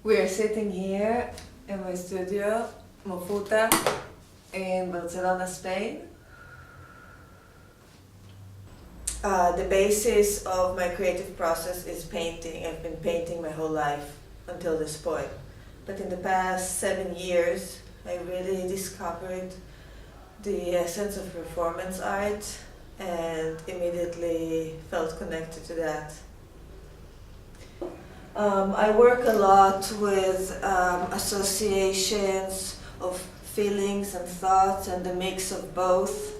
We are sitting here in my studio, Mofuta, in Barcelona, Spain. The basis of my creative process is painting. I've been painting my whole life until this point. But in the past 7 years, I really discovered the essence of performance art and immediately felt connected to that. I work a lot with associations of feelings and thoughts and the mix of both,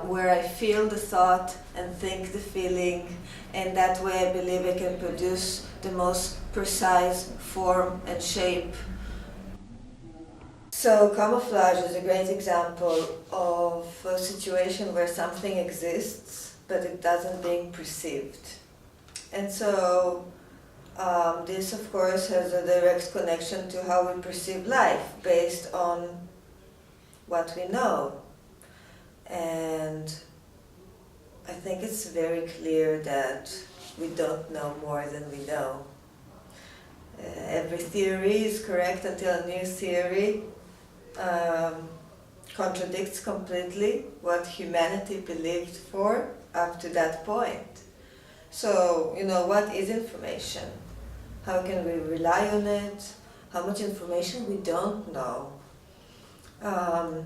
where I feel the thought and think the feeling, and that way I believe I can produce the most precise form and shape. So camouflage is a great example of a situation where something exists but it doesn't being perceived. And so this of course has a direct connection to how we perceive life based on what we know. And I think it's very clear that we don't know more than we know. Every theory is correct until a new theory contradicts completely what humanity believed for up to that point. So, what is information? How can we rely on it? How much information we don't know? How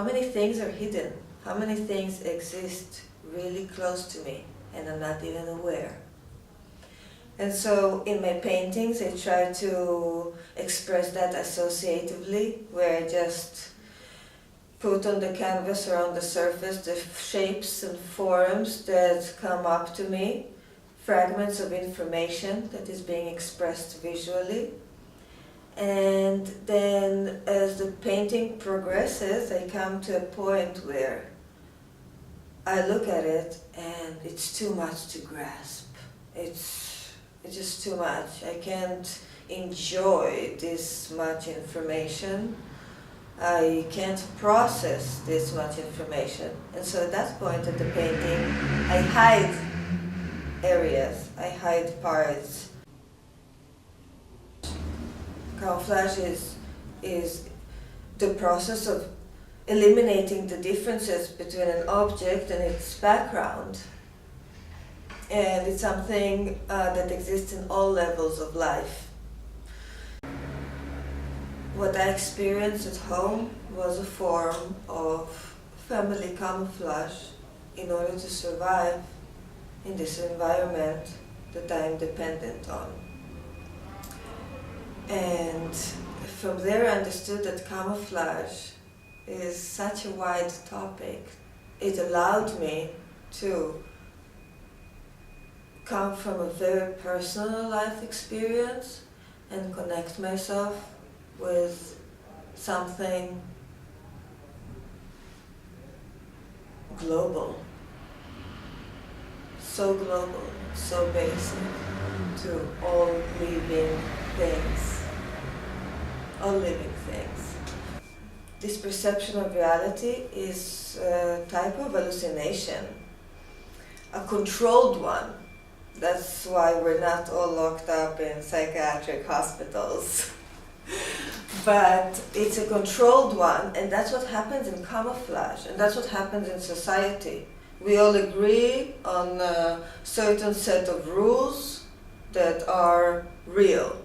many things are hidden? How many things exist really close to me and I'm not even aware? And so in my paintings I try to express that associatively, where I just put on the canvas or on the surface the shapes and forms that come up to me, fragments of information that is being expressed visually. And then as the painting progresses, I come to a point where I look at it and it's too much to grasp. It's just too much. I can't enjoy this much information. I can't process this much information. And so at that point of the painting, I hide areas, I hide parts. Camouflage is the process of eliminating the differences between an object and its background. And it's something that exists in all levels of life. What I experienced at home was a form of family camouflage in order to survive in this environment that I'm dependent on. And from there I understood that camouflage is such a wide topic. It allowed me to come from a very personal life experience and connect myself with something global. So global, so basic to all living things. All living things. This perception of reality is a type of hallucination, a controlled one. That's why we're not all locked up in psychiatric hospitals. But it's a controlled one, and that's what happens in camouflage, and that's what happens in society. We all agree on a certain set of rules that are real.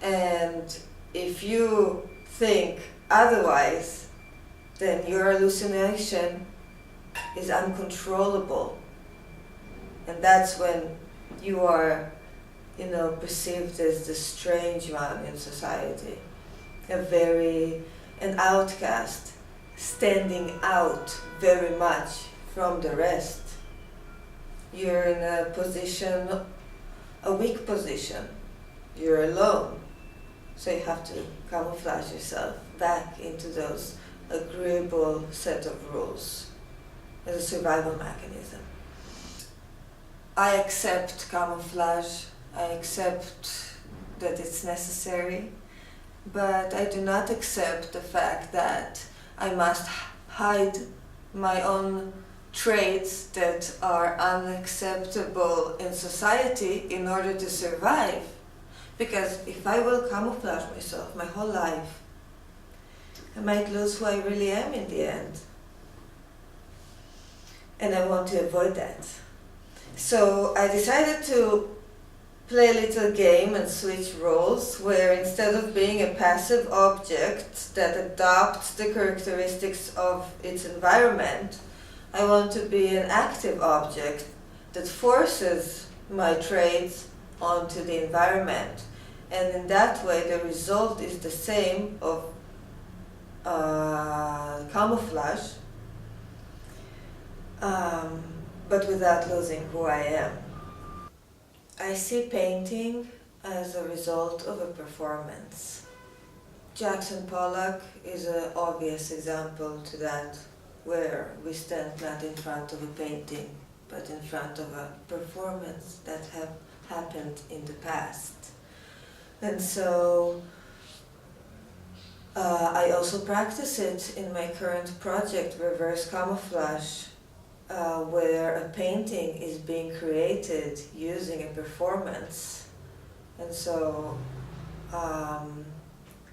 And if you think otherwise, then your hallucination is uncontrollable. And that's when you are, perceived as the strange one in society. An outcast, standing out very much from the rest. You're in a weak position. You're alone. So you have to camouflage yourself back into those agreeable set of rules as a survival mechanism. I accept camouflage. I accept that it's necessary, but I do not accept the fact that I must hide my own traits that are unacceptable in society in order to survive. Because if I will camouflage myself my whole life, I might lose who I really am in the end. And I want to avoid that. So I decided to play a little game and switch roles, where instead of being a passive object that adopts the characteristics of its environment, I want to be an active object that forces my traits onto the environment. And in that way, the result is the same of camouflage, but without losing who I am. I see painting as a result of a performance. Jackson Pollock is an obvious example to that, where we stand not in front of a painting, but in front of a performance that have happened in the past. And so I also practice it in my current project, Reverse Camouflage, where a painting is being created using a performance. And so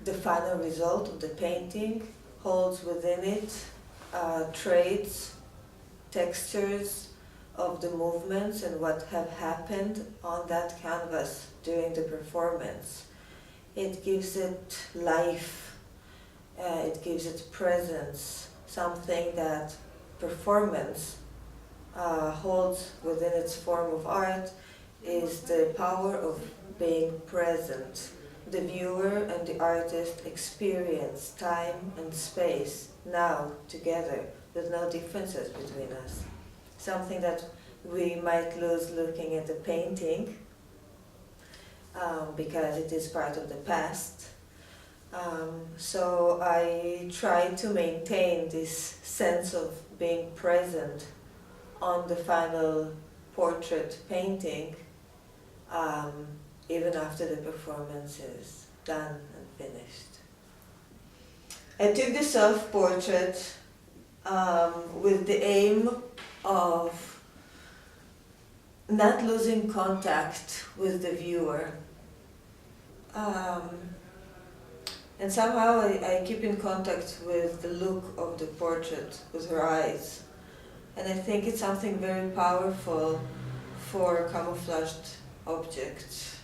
the final result of the painting holds within it traits, textures of the movements and what have happened on that canvas during the performance. It gives it life, it gives it presence, something that performance holds within its form of art is the power of being present. The viewer and the artist experience time and space now together with no differences between us. Something that we might lose looking at the painting because it is part of the past. So I try to maintain this sense of being present on the final portrait painting, even after the performance is done and finished. I took the self-portrait with the aim of not losing contact with the viewer. And somehow I keep in contact with the look of the portrait, with her eyes. And I think it's something very powerful for camouflaged objects.